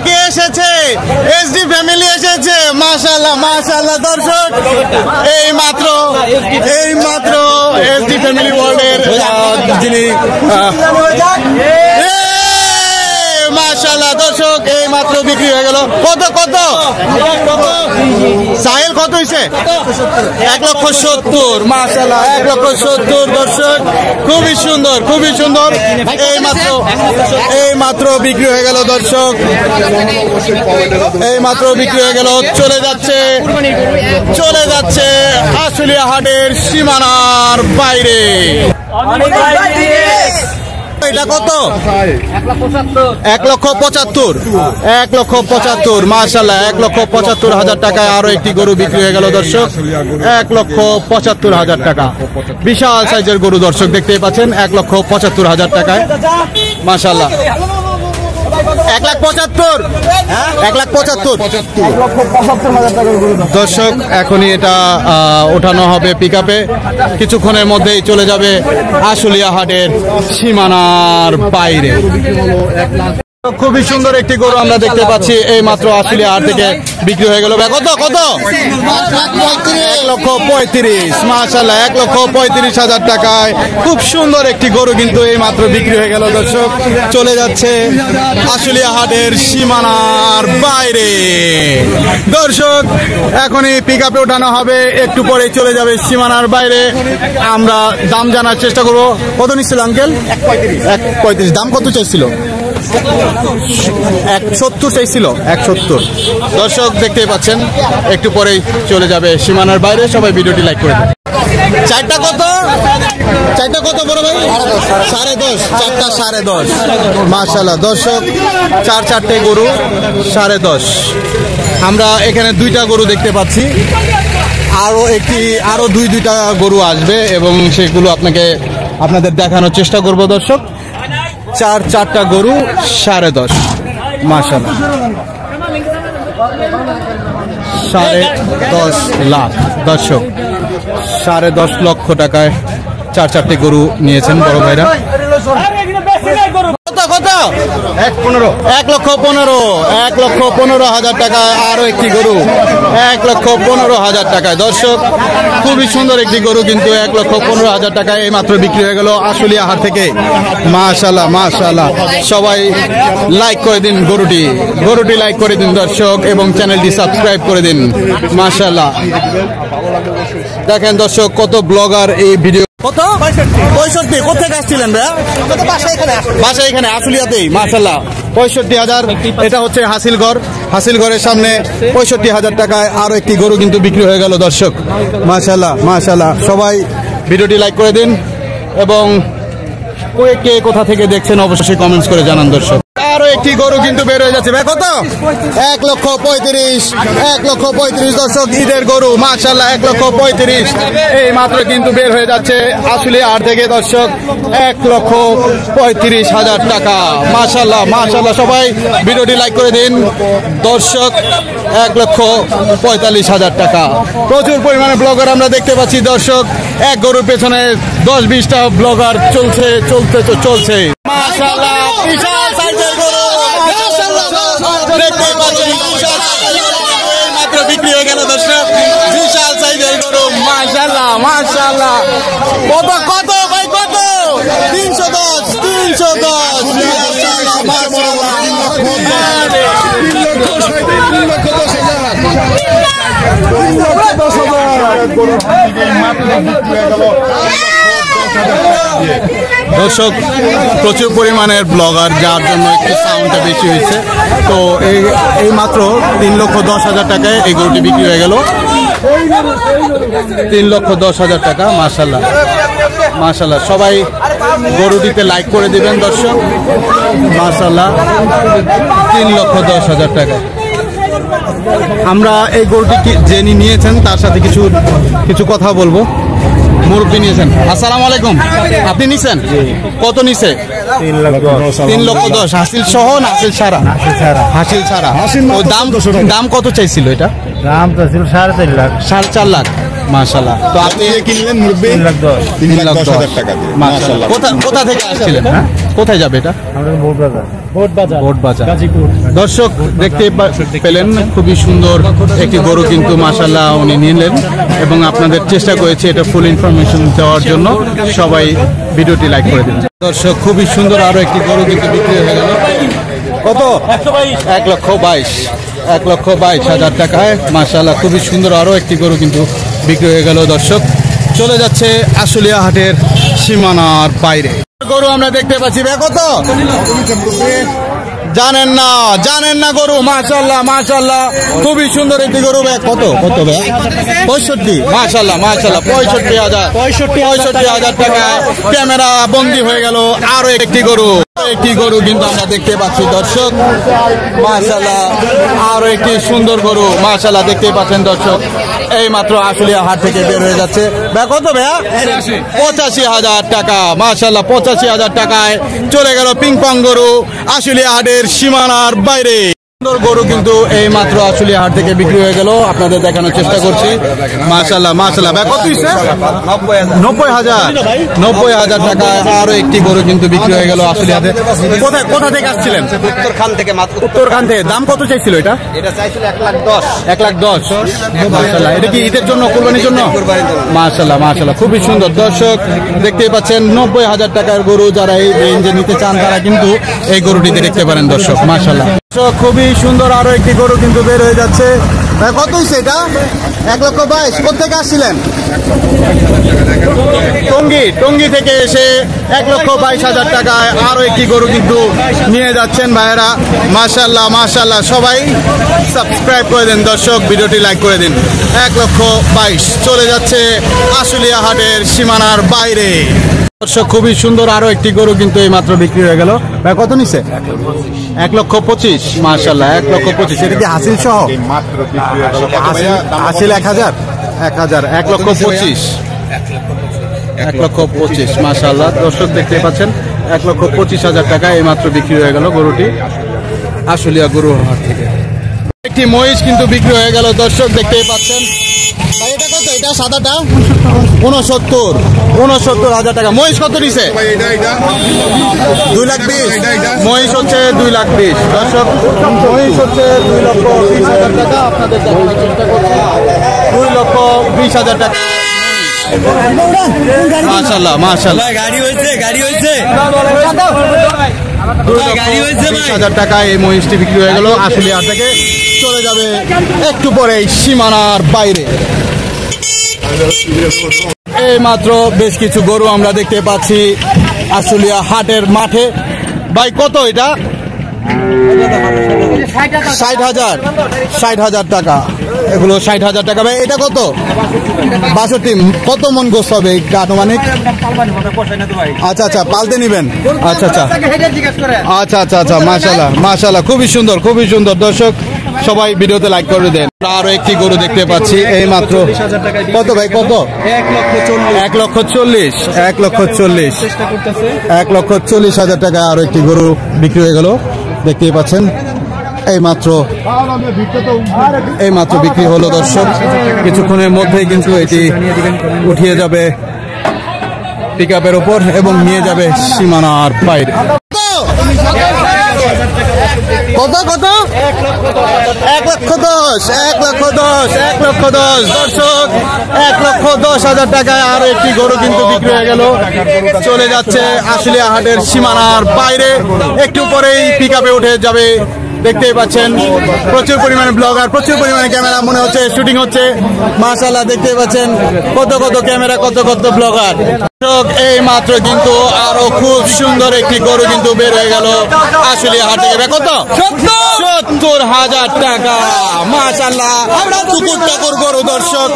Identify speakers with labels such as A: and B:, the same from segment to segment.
A: কে এসেছে? SD family এসেছে। মাশাআল্লাহ মাশাআল্লাহ দর্শক, এই মাত্র এসডি ফ্যামিলি ওয়ার্ল্ডের যিনি মাশাআল্লাহ দর্শক এই মাত্র বিক্রি হয়ে গেল। কত সাহেল কত হয়েছে? 1,70,000। মাশাআল্লাহ 1,70,000 দর্শক, খুবই সুন্দর এই মাত্র বিক্রি হয়ে গেল দর্শক, এই মাত্র বিক্রি হয়ে গেল। চলে যাচ্ছে আশুলিয়া হাটের সীমানার বাইরে। এটা কত? 1,75,000। মাশাআল্লাহ 1,75,000 টাকায় আরো একটি গরু বিক্রি হয়ে গেল দর্শক। 1,75,000 টাকা, বিশাল সাইজের গরু দর্শক দেখতেই পাচ্ছেন। 1,75,000 টাকায় মাশাআল্লাহ। 1,75,000 দর্শক, এখনই এটা ওঠানো হবে পিকআপে। কিছুক্ষণের মধ্যেই চলে যাবে আশুলিয়া হাটের সীমানার বাইরে। খুবই সুন্দর একটি গরু আমরা দেখতে পাচ্ছি এই মাত্র আশুলিয়া হাট থেকে বিক্রি হয়ে গেল। কত? 1,35,000। মাশাআল্লাহ 1,35,000 টাকায় খুব সুন্দর একটি গরু কিন্তু এই মাত্র বিক্রি হয়ে গেল দর্শক। চলে যাচ্ছে আশুলিয়া হাটের সীমানার বাইরে দর্শক। এখনই পিকআপে ওঠানো হবে, একটু পরে চলে যাবে সীমানার বাইরে। আমরা দাম জানার চেষ্টা করব। কত নিচ্ছিল আঙ্কেল? 1,35,000। দাম কত চাইছিল? 1,70,000 চাইছিল। 1,70,000 দর্শক দেখতেই পাচ্ছেন। একটু পরেই চলে যাবে সীমানার বাইরে। সবাই ভিডিওটি লাইক করে দেন। চারটা কত বড় ভাই? 10.5। চারটা 10.5। মাশাআল্লাহ দর্শক, চারটে গরু 10.5। আমরা এখানে দুইটা গরু দেখতে পাচ্ছি, আরো দুইটা গরু আসবে এবং সেগুলো আপনাদের দেখানোর চেষ্টা করব দর্শক। চারটা গরু 10.5। মাশাআল্লাহ 10.5 লাখ দর্শক, 10.5 লক্ষ টাকায় চারটি গরু নিয়েছেন বড় ভাইরা। কত? 1,15,000 টাকায় আরো একটি গরু। 1,15,000 টাকায় দর্শক, খুবই সুন্দর একটি গরু কিন্তু 1,15,000 টাকায় এই মাত্র বিক্রি হয়ে গেল আশুলিয়া হাট থেকে। মাশাআল্লাহ মাশাআল্লাহ, সবাই লাইক করে দিন গরুটি লাইক করে দিন দর্শক, এবং চ্যানেলটি সাবস্ক্রাইব করে দিন। মাশাআল্লাহ দেখেন দর্শক, কত ব্লগার এই ভিডিও। কত? 65। কোথেকে আসছিলেন ভাইয়া? বাসা এখানে আশুলিয়াতেই। মাশাআল্লাহ 65,000। এটা হচ্ছে হাসিলগড়ের সামনে 65,000 টাকায় আরো একটি গরু কিন্তু বিক্রি হয়ে গেল দর্শক। মাশাআল্লাহ মাশাআল্লাহ, সবাই ভিডিওটি লাইক করে দিন এবং কে কোথা থেকে দেখছেন অবশ্যই কমেন্টস করে জানান দর্শক। আরো একটি গরু কিন্তু বের হয়ে যাচ্ছে। ভাই কত? 1,35,000 দর্শক, ঈদের গরু। মাশাআল্লাহ 1,35,000 এই মাত্র কিন্তু বের হয়ে যাচ্ছে আশুলিয়া হাট থেকে দর্শক। 1,35,000 টাকা। মাশাআল্লাহ মাশাআল্লাহ, সবাই ভিডিওটি লাইক করে দিন দর্শক। 1,45,000 টাকা। প্রচুর পরিমাণে ব্লগার আমরা দেখতে পাচ্ছি দর্শক। এক গরুর পেছনে 10-20টা ব্লগার চলছে। মাশাআল্লাহ বিশাল সাইজের গরু দেখতে পাচ্ছেন, মাত্র বিক্রি হয়ে গেল দর্শক। বিশাল সাইজের গরু। মাশাআল্লাহ মাশাআল্লাহ। কত ভাই? কত? 310। 310,000 দর্শক। প্রচুর পরিমাণের ব্লগার, যার জন্য একটু সাউন্ডটা বেশি হয়েছে। তো এই মাত্র 3,10,000 টাকায় এই গরুটি বিক্রি হয়ে গেল। 3,10,000 টাকা। মাশাআল্লাহ মাশাআল্লাহ, সবাই গরুটিতে লাইক করে দিবেন দর্শক। মাশাআল্লাহ 3,10,000 টাকা। আমরা এই গরুটি যিনি নিয়েছেন তার সাথে কিছু কথা বলবো। মুরব্বী নিয়েছেন। আসসালামু আলাইকুম। আপনি নিছেন? কত নিছে? 3,10,000 হাসিল সহ না হাসিল ছাড়া? হাসিল ছাড়া। দাম কত চাইছিল এটা?
B: দাম তো ছিল 4.5 লাখ।
A: 4.5 লাখ। মাশাআল্লাহ। তো আপনি কিনলেন মুরব্বি 3,10,000 টাকা দিয়ে। মাশাআল্লাহ। কোথা থেকে আসছিলেন? কোথায় যাবে এটা? বোট বাজার গাজীপুর। দর্শক দেখতে পেলেন খুবই সুন্দর একটি গরু কিন্তু মাশাআল্লাহ উনি নিলেন এবং আপনাদের চেষ্টা করেছে এটা ফুল ইনফরমেশন দেওয়ার জন্য। সবাই ভিডিওটি লাইক করে দিন। দর্শক খুবই সুন্দর আরো একটি গরু কিন্তু বিক্রি হয়ে গেল। কত? 1,22,000 টাকায়। মাশাআল্লাহ খুবই সুন্দর আরো একটি গরু কিন্তু বিক্রি হয়ে গেল। দর্শক চলে যাচ্ছে আশুলিয়া হাটের সীমানার বাইরে। গরু আমরা দেখতে পাচ্ছি। কত জানেন না গরু? মাশাআল্লাহ খুবই সুন্দর একটি গরু। কত 65। মাশাআল্লাহ 65,000 টাকা ক্যামেরা বন্দী হয়ে গেল। আরো একটি গরু কিন্তু আমরা দেখতে পাচ্ছি। দর্শক মাশাআল্লাহ আরো একটি সুন্দর গরু মাশাআল্লাহ দেখতে পাচ্ছেন। দর্শক এই মাত্র আশুলিয়া হাট থেকে বের হয়ে যাচ্ছে। কত ভাইয়া? 85,000 টাকা। মাশাআল্লাহ 85,000 টাকায় চলে গেল পিং পং গরু আশুলিয়া হাটের সীমানার বাইরে। সুন্দর গরু কিন্তু এই মাত্র আশুলিয়া হাট থেকে বিক্রি হয়ে গেল। আপনাদের দেখানোর চেষ্টা করছি। মাশাআল্লাহ ভাই কত হইছে? 90,000 টাকায় আরো একটি গরু কিন্তু বিক্রি হয়ে গেল আশুলিয়া হাটে। কোথা থেকে আসছিলেন? উত্তরখান থেকে। দাম কত চাইছিল এটা?
B: চাইছিল 1,10,000।
A: 1,10,000। মাশাআল্লাহ। এটা কি ঈদের জন্য, কুরবানির জন্য? মাশাআল্লাহ খুবই সুন্দর। দর্শক দেখতেই পাচ্ছেন 90,000 টাকার গরু। যারা এই রেঞ্জে নিতে চান তারা কিন্তু এই গরুটিতে দেখতে পারেন। দর্শক মাশাআল্লাহ খুবই সুন্দর আরো একটি গরু কিন্তু বের হয়ে যাচ্ছে। কত হয়েছে এটা? 1,22,000। কোথেকে আসছিলেন? টঙ্গী থেকে এসে 1,22,000 টাকায় আরো একটি গরু কিন্তু নিয়ে যাচ্ছেন ভাইয়েরা। মাশাআল্লাহ সবাই সাবস্ক্রাইব করে দেন। দর্শক ভিডিওটি লাইক করে দিন। 1,22,000 চলে যাচ্ছে আশুলিয়া হাটের সীমানার বাইরে। দর্শক খুবই সুন্দর আরো একটি গরু কিন্তু এই মাত্র বিক্রি হয়ে গেল। ভাই কত নিছে? 1,25,000। মাশাআল্লাহ 1,25,000। এটা কি হাসিল সহ? হাসিল 1,000। 1,25,000। 1,25,000 মাশাআল্লাহ। দর্শক দেখতে পাচ্ছেন 1,25,000 টাকা এই মাত্র বিক্রি হয়ে গেল গরুটি আশুলিয়া গরু হাট থেকে। একটি মহিষ কিন্তু বিক্রি হয়ে গেল। দর্শক দেখতেই পাচ্ছেন। ভাই এটা কত? এটা সাদাটা 69,000 টাকা। মহিষ কত দিছে? 2,20,000। মহিষ হচ্ছে 2,20,000। দর্শক মহিষ হচ্ছে 2,20,000 টাকা। আপনাদের দেখানোর চেষ্টা করছি। 2,20,000 টাকা। মাশাআল্লাহ গাড়ি হয়েছে 2,20,000 টাকায় এই মহিষটি বিক্রি হয়ে গেল আশুলিয়া হাট থেকে। চলে যাবে একটু পরে সীমানার বাইরে। এই মাত্র বেশ কিছু গরু আমরা দেখতে পাচ্ছি আশুলিয়া হাটের মাঠে। ভাই কত এটা? 60,000 টাকা। এগুলো 60,000 টাকা। ভাই এটা কত? 62। কত মন গোস্ত হবে আনুমানিক? আচ্ছা পালতে নিবেন। আচ্ছা মাশাআল্লাহ খুবই সুন্দর। দর্শক সবাই ভিডিওতে লাইক করে দেন। আরো একটি গরু দেখতে পাচ্ছি এই মাত্র। কত ভাই? কত? 1,40,000। 1,40,000 টাকা আরো একটি গরু বিক্রি হয়ে গেল। দেখতেই পাচ্ছেন এই মাত্র বিক্রি হলো। দর্শক কিছুক্ষণের মধ্যেই কিন্তু এটি উঠিয়ে যাবে পিকআপের উপর এবং নিয়ে যাবে সীমানার বাইরে। কত? 1,10,000। দর্শক 1,10,000 টাকায় আরো একটি গরু কিন্তু বিক্রি হয়ে গেল। চলে যাচ্ছে আশুলিয়া হাটের সীমানার বাইরে। একটু পরেই পিকআপে উঠে যাবে। দেখতেই পাচ্ছেন প্রচুর পরিমাণে ব্লগার, প্রচুর পরিমাণে ক্যামেরা, মনে হচ্ছে শুটিং হচ্ছে। মাশাআল্লাহ দেখতেই পাচ্ছেন কত ক্যামেরা, কত ব্লগার। এই মাত্র কিন্তু আরো খুব সুন্দর একটি গরু কিন্তু বের হয়ে গেল আশুলিয়া হাট থেকে। কত? 70,000 টাকা। মাশাআল্লাহ টুকুর টাকুর গরু। দর্শক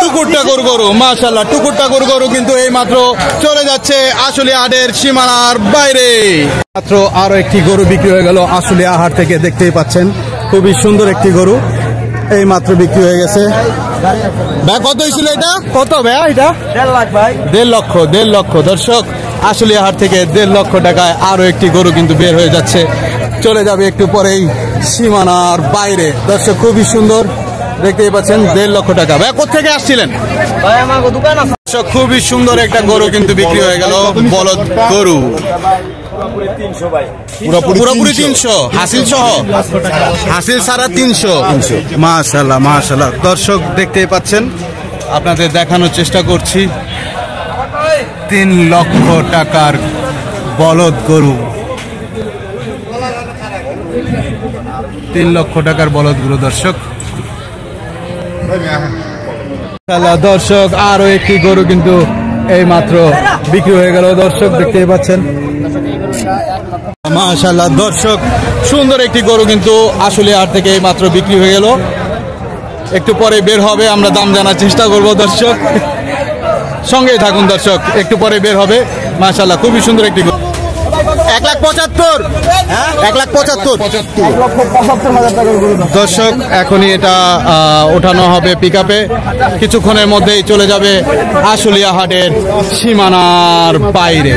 A: টুকুর টাকুর গরু মাশাআল্লাহ টুকুর টাকুর গরু কিন্তু এই মাত্র চলে যাচ্ছে আশুলিয়া হাটের সীমানার বাইরে। মাত্র আরো একটি গরু বিক্রি হয়ে গেল আশুলিয়া হাট থেকে। দেখতেই পাচ্ছেন খুবই সুন্দর একটি গরু এই মাত্র বিক্রি হয়ে গেছে। ভাই কত হয়েছিল এটা? কত ভাই এটা? 1,50,000 ভাই। 1,50,000। দর্শক আশুলিয়া হাট থেকে 1.5 লক্ষ টাকায় আরো একটি গরু কিন্তু বের হয়ে যাচ্ছে, চলে যাবে একটু পরেই সীমানার বাইরে। দর্শক খুবই সুন্দর, দেখতেই পাচ্ছেন 1.5 লক্ষ টাকা। ভাই কোথেকে আসছিলেন? দর্শক খুবই সুন্দর একটা গরু কিন্তু বিক্রি হয়ে গেল, বলদ গরু পুরোপুরি 300 হাসিল সহ, হাসিল ছাড়া 300। মাশাআল্লাহ মাশাআল্লাহ। দর্শক দেখতেই পাচ্ছেন, আপনাদের দেখানোর চেষ্টা করছি 3 লক্ষ টাকার বলদ গরু, 3 লক্ষ টাকার বলদ গরু। দর্শক দর্শক আরো একটি গরু কিন্তু এই মাত্র বিক্রি হয়ে গেল। দর্শক দেখতেই পাচ্ছেন, মাশাআল্লাহ। দর্শক সুন্দর একটি গরু কিন্তু আশুলিয়া হাট থেকে এই মাত্র বিক্রি হয়ে গেল, একটু পরে বের হবে, আমরা দাম জানার চেষ্টা করব। দর্শক সঙ্গেই থাকুন, দর্শক একটু পরে বের হবে। মাশাআল্লাহ খুবই সুন্দর একটি গরু। 1,75,000, 1,75,000। দর্শক এখনই এটা ওঠানো হবে পিকআপে, কিছুক্ষণের মধ্যেই চলে যাবে আশুলিয়া হাটের সীমানার বাইরে।